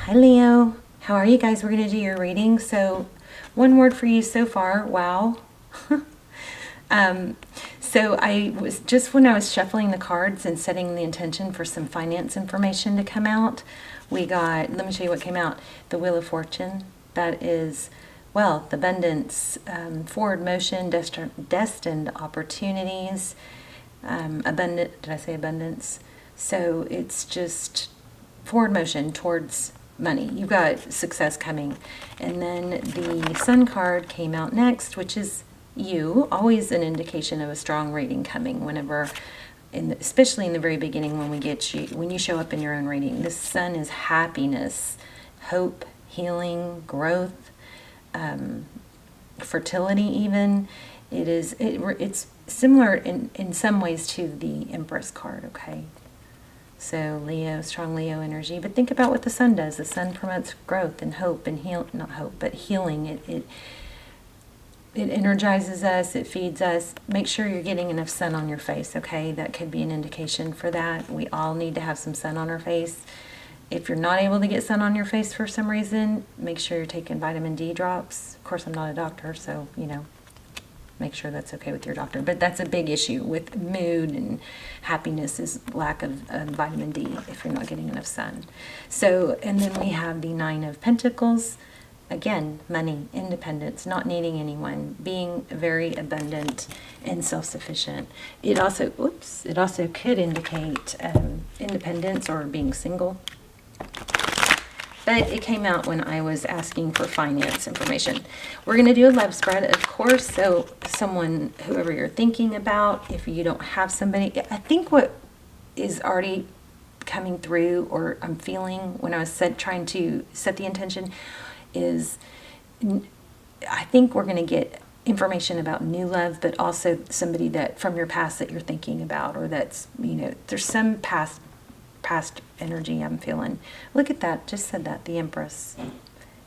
Hi Leo, how are you guys? We're going to do your reading. So one word for you so far, wow. So I was just when I was shuffling the cards and setting the intention for some finance information to come out, we got, let me show you what came out, the Wheel of Fortune. That is wealth, abundance, forward motion, destined opportunities, abundant, did I say abundance? So it's just forward motion towards money. You've got success coming. And then the Sun card came out next, which is you, always an indication of a strong reading coming whenever, especially in the very beginning when when you show up in your own reading. The Sun is happiness, hope, healing, growth, fertility even. It's similar in some ways to the Empress card, okay? So Leo, strong Leo energy. But think about what the Sun does. The Sun promotes growth and hope and not hope, but healing. It energizes us. It feeds us. Make sure you're getting enough sun on your face, okay? That could be an indication for that. We all need to have some sun on our face. If you're not able to get sun on your face for some reason, make sure you're taking vitamin D drops. Of course, I'm not a doctor, so, make sure that's okay with your doctor. But that's a big issue with mood and happiness is lack of vitamin D if you're not getting enough sun. So, and then we have the Nine of Pentacles. Again, money, independence, not needing anyone, being very abundant and self-sufficient. It also could indicate independence or being single. But it came out when I was asking for finance information. We're going to do a love spread, of course. So someone, whoever you're thinking about, if you don't have somebody, I think what is already coming through, or I'm feeling when I was trying to set the intention, is I think we're going to get information about new love, but also somebody that from your past that you're thinking about, or that's, there's some past energy I'm feeling. Look at that, just said that, the Empress.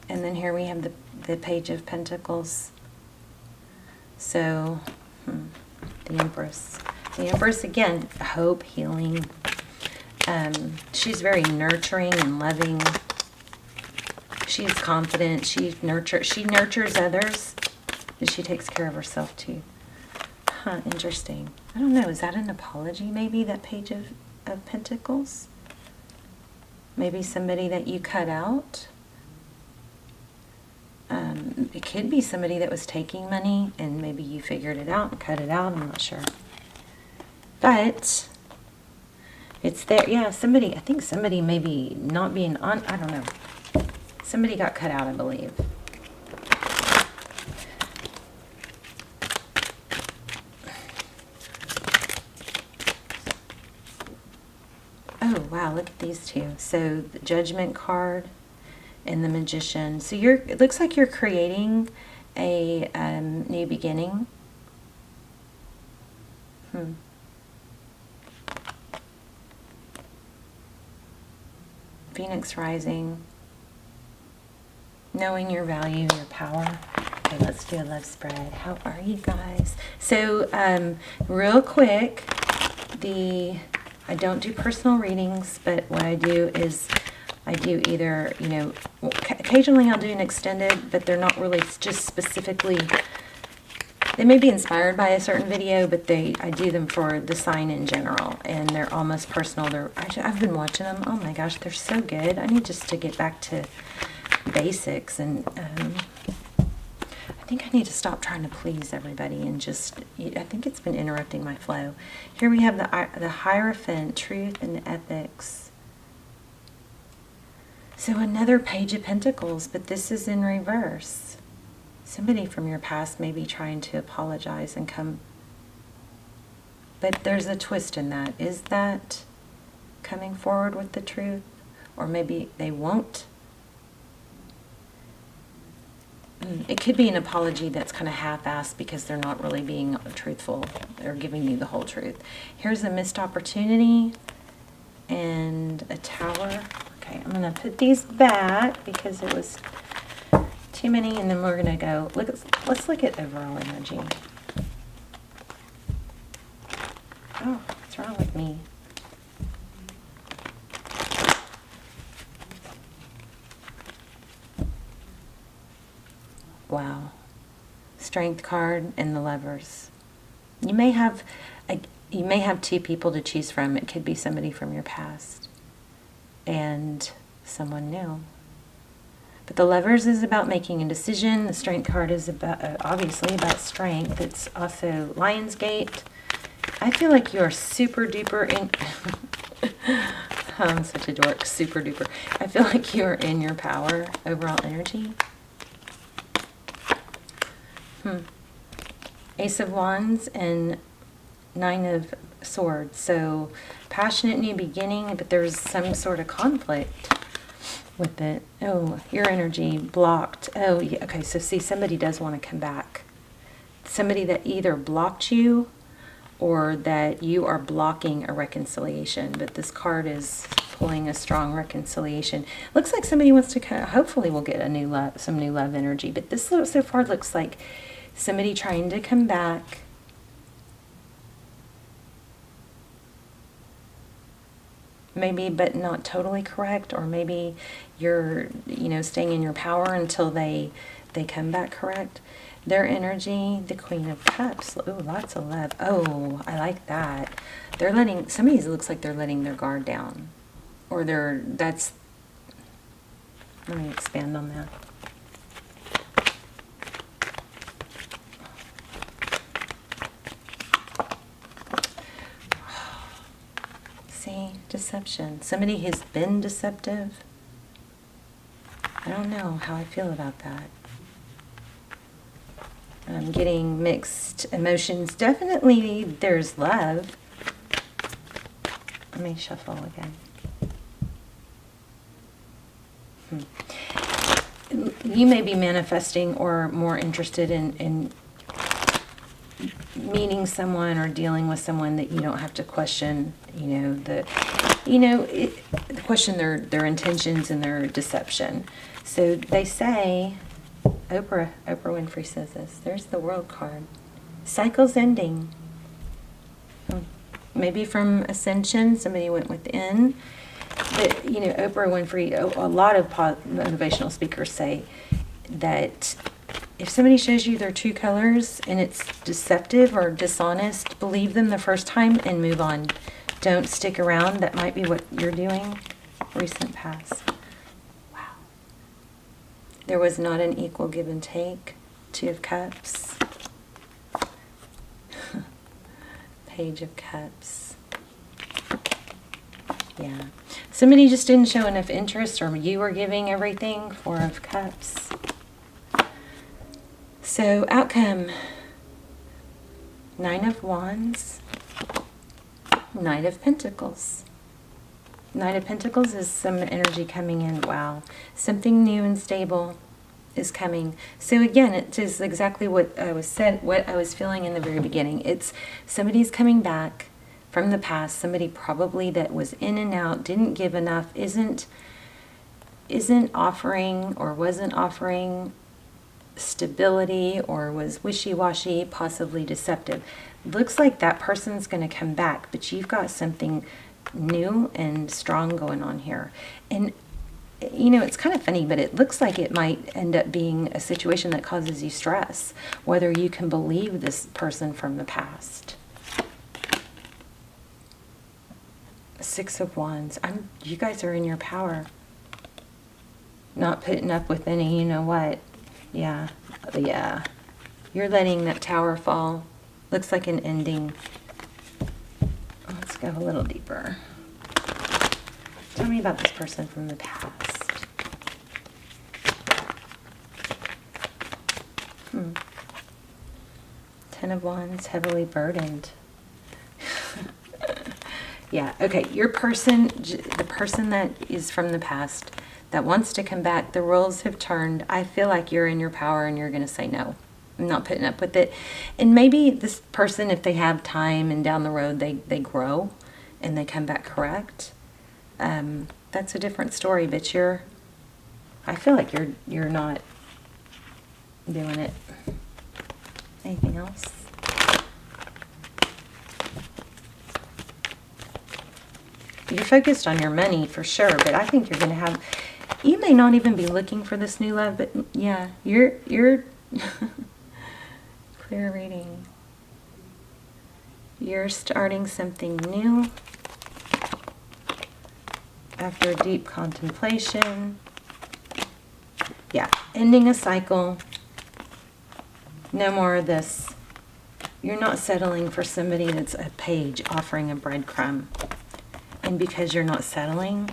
And then here we have the Page of Pentacles. So, the Empress. The Empress, again, hope, healing. She's very nurturing and loving. She's confident. She nurtures others, and she takes care of herself too. Interesting. I don't know, is that an apology maybe, that Page of Pentacles? Maybe somebody that you cut out. It could be somebody that was taking money and maybe you figured it out and cut it out. I'm not sure. But it's there. Yeah, I think somebody maybe not being on, I don't know. Somebody got cut out, I believe. Oh, wow, look at these two. So the Judgment card and the Magician. So it looks like you're creating a new beginning. Phoenix rising. Knowing your value, your power. Okay, let's do a love spread. How are you guys? So, real quick, I don't do personal readings, but what I do is I do either, occasionally I'll do an extended, but they're not really just specifically, they may be inspired by a certain video, but I do them for the sign in general, and they're almost personal. I've been watching them. Oh my gosh, they're so good. I need just to get back to basics, and I think I need to stop trying to please everybody and I think it's been interrupting my flow. Here we have the Hierophant, truth and ethics. So another Page of Pentacles, but this is in reverse. Somebody from your past may be trying to apologize and come, but there's a twist in that. Is that coming forward with the truth? Or maybe they won't. It could be an apology that's kind of half-assed because they're not really being truthful or giving you the whole truth. Here's a missed opportunity and a Tower. Okay, I'm going to put these back because it was too many, and then we're going to go, let's look at overall energy. Oh, what's wrong with me? Wow. Strength card and the Lovers. You may have two people to choose from. It could be somebody from your past and someone new. But the Lovers is about making a decision. The Strength card is about obviously about strength. It's also Lionsgate. I feel like you're super duper in... I'm such a dork. Super duper. I feel like you're in your power. Overall energy. Ace of Wands and Nine of Swords. So passionate new beginning, but there's some sort of conflict with it. Oh, your energy blocked. Oh, yeah. Okay, so see, somebody does want to come back. Somebody that either blocked you or that you are blocking a reconciliation. But this card is pulling a strong reconciliation. Looks like somebody wants to kind of, hopefully we'll get a new love, some new love energy. But this so far looks like somebody trying to come back. Maybe, but not totally correct. Or maybe you're, staying in your power until they come back correct. Their energy, the Queen of Cups. Oh, lots of love. Oh, I like that. Somebody looks like they're letting their guard down. Or let me expand on that. See, deception. Somebody has been deceptive. I don't know how I feel about that. I'm getting mixed emotions. Definitely there's love. Let me shuffle again. You may be manifesting or more interested in meeting someone or dealing with someone that you don't have to question, question their intentions and their deception. So they say, Oprah Winfrey says this. There's the World card. Cycles ending. Maybe from Ascension, somebody went within. But, Oprah Winfrey, a lot of motivational speakers say that if somebody shows you their true colors and it's deceptive or dishonest, believe them the first time and move on. Don't stick around. That might be what you're doing. Recent past. Wow. There was not an equal give and take. Two of Cups. Page of Cups. Yeah. Somebody just didn't show enough interest, or you were giving everything. Four of Cups. So, outcome. Nine of Wands. Knight of Pentacles. Knight of Pentacles is some energy coming in. Wow. Something new and stable is coming. So again, it is exactly what I was feeling in the very beginning. It's somebody's coming back from the past. Somebody probably that was in and out, didn't give enough, isn't offering or wasn't offering stability, or was wishy-washy, possibly deceptive. Looks like that person's going to come back, but you've got something new and strong going on here. And it's kind of funny, but it looks like it might end up being a situation that causes you stress, whether you can believe this person from the past. Six of Wands. You guys are in your power. Not putting up with any, what. Yeah. You're letting that tower fall. Looks like an ending. Let's go a little deeper. Tell me about this person from the past. Ten of Wands, heavily burdened. Yeah, okay. Your person, the person that is from the past, that wants to come back, the roles have turned. I feel like you're in your power and you're going to say no. I'm not putting up with it. And maybe this person, if they have time and down the road they grow and they come back correct, that's a different story. But I feel like you're not doing it. Anything else? You're focused on your money for sure, but I think you may not even be looking for this new love, but yeah, you're Clear reading. You're starting something new after deep contemplation. Yeah, ending a cycle. No more of this. You're not settling for somebody that's a page offering a breadcrumb. And because you're not settling,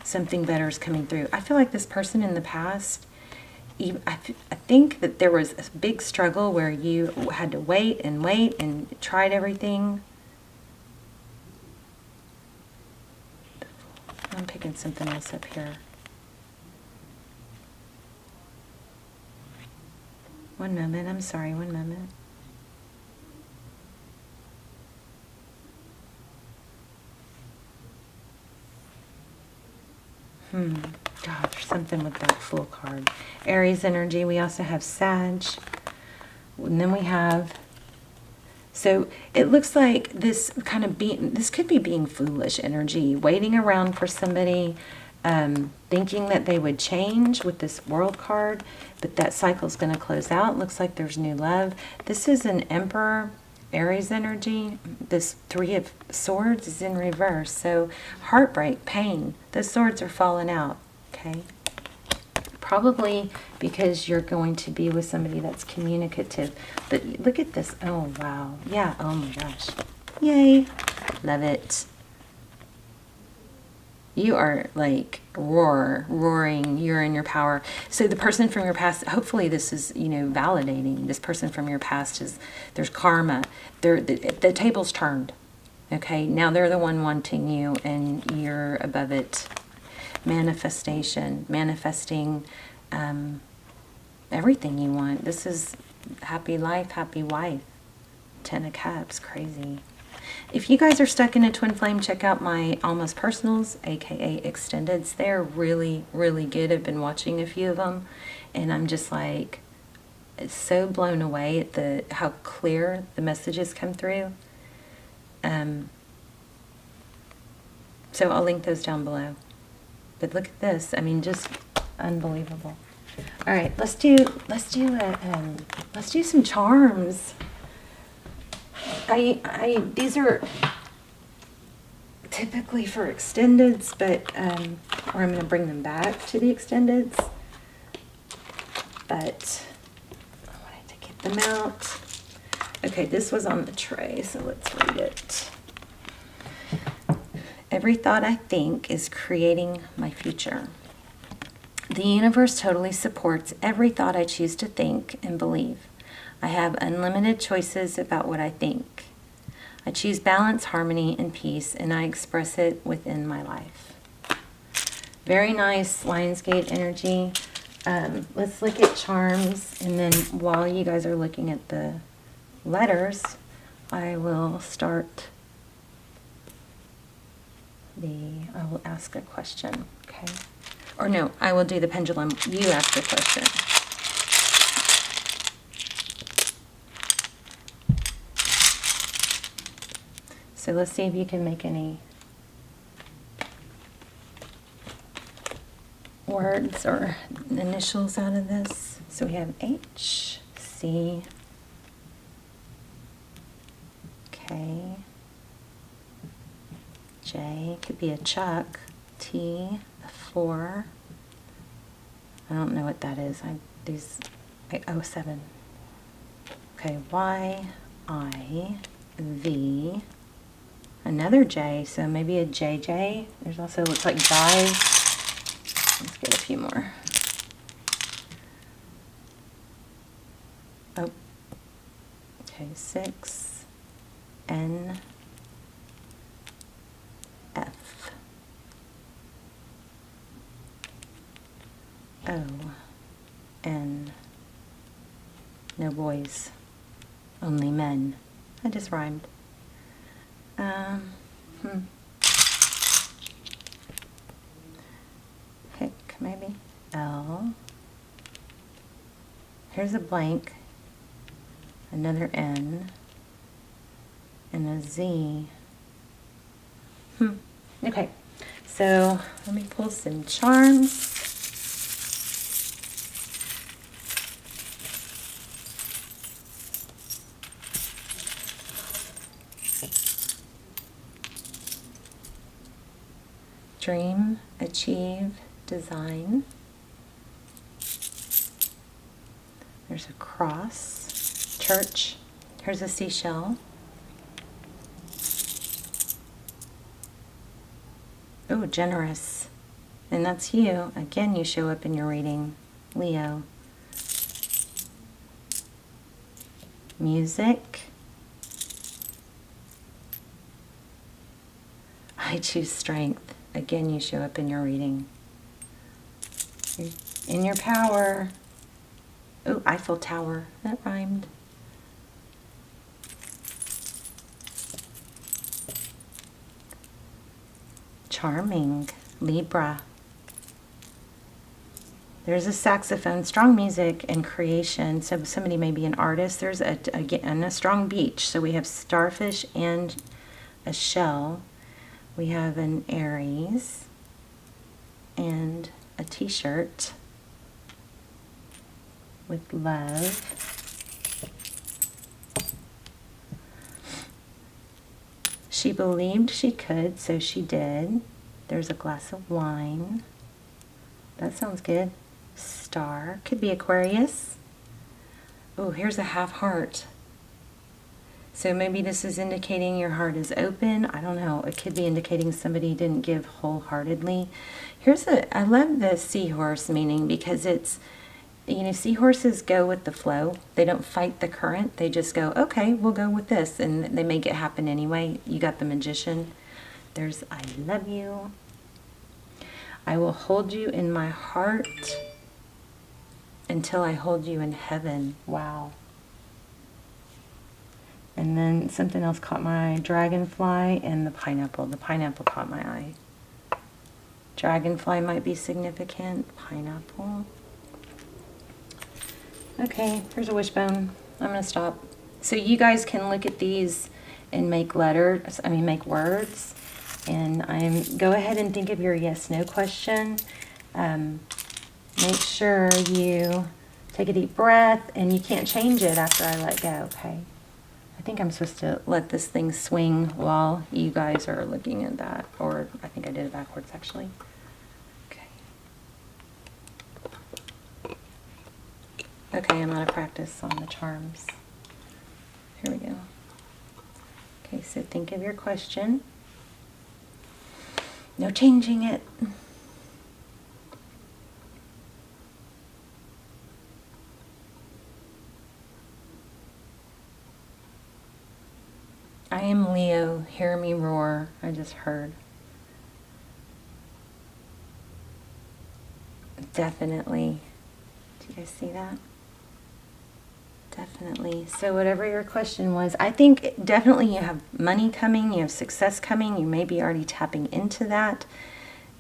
something better is coming through. I feel like this person in the past, I think that there was a big struggle where you had to wait and tried everything. I'm picking something else up here. One moment, I'm sorry, one moment. God, there's something with that Fool card. Aries energy. We also have Sag. And then we have... So it looks like this kind of this could be being foolish energy. Waiting around for somebody, thinking that they would change with this World card. But that cycle's going to close out. Looks like there's new love. This is an Emperor... Aries energy. This Three of Swords is in reverse. So heartbreak, pain. Those swords are falling out. Okay. Probably because you're going to be with somebody that's communicative. But look at this. Oh, wow. Yeah. Oh, my gosh. Yay. Love it. You are like roaring. You're in your power. So the person from your past, hopefully this is, validating. This person from your past there's karma. The table's turned. Okay, now they're the one wanting you and you're above it. Manifesting everything you want. This is happy life, happy wife. 10 of Cups, crazy. If you guys are stuck in a twin flame, check out my Almost Personals, aka Extendeds. They're really, really good. I've been watching a few of them, and I'm just like so blown away at how clear the messages come through. So I'll link those down below. But look at this. I mean, just unbelievable. All right, let's do some charms. These are typically for extendeds, but or I'm going to bring them back to the extendeds. But I wanted to get them out. Okay, this was on the tray, so let's read it. Every thought I think is creating my future. The universe totally supports every thought I choose to think and believe. I have unlimited choices about what I think. I choose balance, harmony, and peace, and I express it within my life. Very nice Lionsgate energy. Let's look at charms, and then while you guys are looking at the letters, I will start I will ask a question, okay? Or no, I will do the pendulum. You ask the question. So let's see if you can make any words or initials out of this. So we have H, C, K, J, could be a Chuck, T, a 4. I don't know what that is. Oh, 7. Okay, Y, I, V, another J, so maybe a JJ. There's also, looks like guys. Let's get a few more. Oh, okay, 6, N, F, O, N, no boys, only men. I just rhymed. Hick, maybe. L. Here's a blank. Another N. And a Z. Okay. So let me pull some charms. dream, achieve, design. There's a cross, church. Here's a seashell. Oh, generous. And that's you. Again, you show up in your reading, Leo. Music. I choose strength. Again, you show up in your reading. You're in your power. Oh, Eiffel Tower. That rhymed. Charming. Libra. There's a saxophone, strong music and creation. So somebody may be an artist. There's again a strong beach. So we have starfish and a shell. We have an Aries and a t-shirt with love. She believed she could, so she did. There's a glass of wine. That sounds good. Star. Could be Aquarius. Oh, here's a half heart. So maybe this is indicating your heart is open. I don't know. It could be indicating somebody didn't give wholeheartedly. I love the seahorse meaning because it's, you know, seahorses go with the flow. They don't fight the current. They just go, okay, we'll go with this. And they make it happen anyway. You got the Magician. There's I love you. I will hold you in my heart until I hold you in heaven. Wow. And then something else caught my eye. Dragonfly and the pineapple. The pineapple caught my eye. Dragonfly might be significant. Pineapple. Okay, here's a wishbone. I'm going to stop. So you guys can look at these and make make words. And go ahead and think of your yes/no question. Make sure you take a deep breath, and you can't change it after I let go, okay? I think I'm supposed to let this thing swing while you guys are looking at that, or I think I did it backwards actually. Okay. Okay, I'm out of practice on the charms. Here we go. Okay, so think of your question. No changing it. I am Leo, hear me roar. I just heard. Definitely. Do you guys see that? Definitely. So whatever your question was, I think definitely you have money coming, you have success coming, you may be already tapping into that.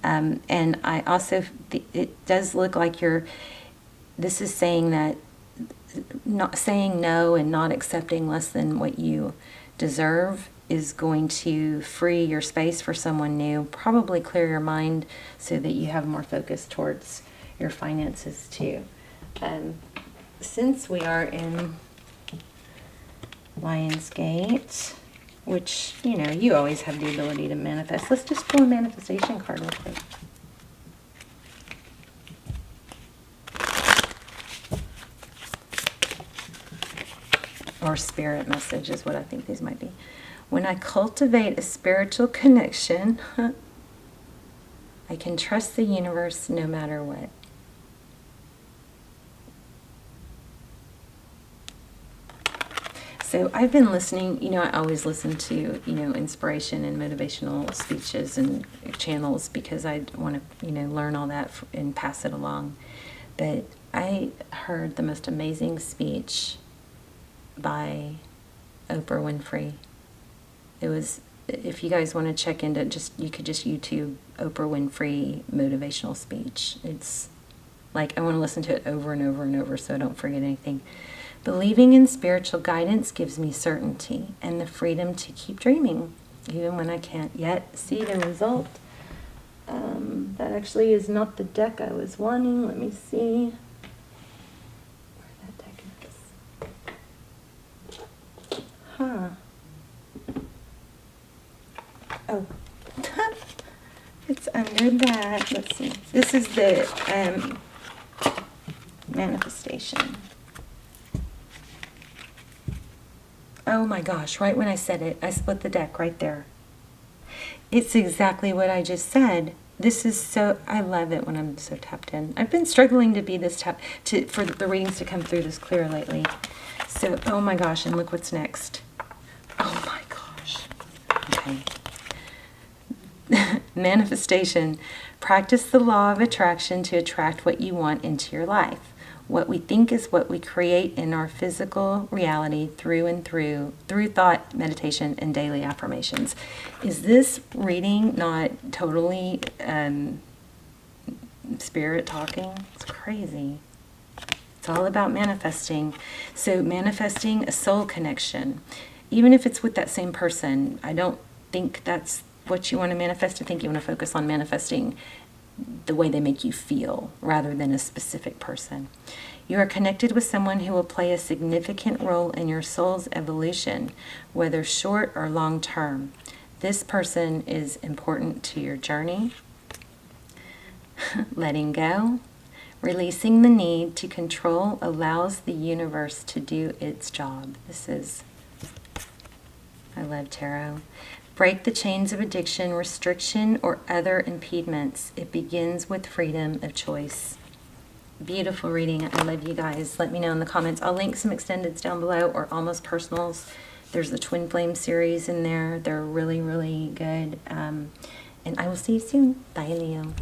And I also, it does look like this is saying that not saying no and not accepting less than what you deserve is going to free your space for someone new, probably clear your mind so that you have more focus towards your finances too. Since we are in Lionsgate, which, you know, you always have the ability to manifest. Let's just pull a manifestation card real quick. Or spirit message is what I think these might be. When I cultivate a spiritual connection, I can trust the universe no matter what. So I've been listening, you know, I always listen to, you know, inspiration and motivational speeches and channels because I want to, you know, learn all that and pass it along. But I heard the most amazing speech by Oprah Winfrey. It was, if you guys want to check into you could just YouTube Oprah Winfrey motivational speech. It's like, I want to listen to it over and over and over so I don't forget anything. Believing in spiritual guidance gives me certainty and the freedom to keep dreaming, even when I can't yet see the result. That actually is not the deck I was wanting. Let me see where that deck is. Huh. Oh. It's under cleared that. Let's see. This is the manifestation. Oh my gosh, right when I said it, I split the deck right there. It's exactly what I just said. This is so, I love it when I'm so tapped in. I've been struggling to be this for the readings to come through this clear lately. So, oh my gosh, and look what's next. Oh my gosh. Okay. Manifestation. Practice the law of attraction to attract what you want into your life. What we think is what we create in our physical reality through and through thought, meditation, and daily affirmations. Is this reading not totally spirit talking? It's crazy. It's all about manifesting. So manifesting a soul connection, even if it's with that same person. I don't think that's what you want to manifest. I think you want to focus on manifesting the way they make you feel rather than a specific person. You are connected with someone who will play a significant role in your soul's evolution, whether short or long term. This person is important to your journey. Letting go. Releasing the need to control allows the universe to do its job. I love tarot. Break the chains of addiction, restriction, or other impediments. It begins with freedom of choice. Beautiful reading. I love you guys. Let me know in the comments. I'll link some extendeds down below, or almost personals. There's the Twin Flame series in there. They're really, really good. And I will see you soon. Bye, Leo.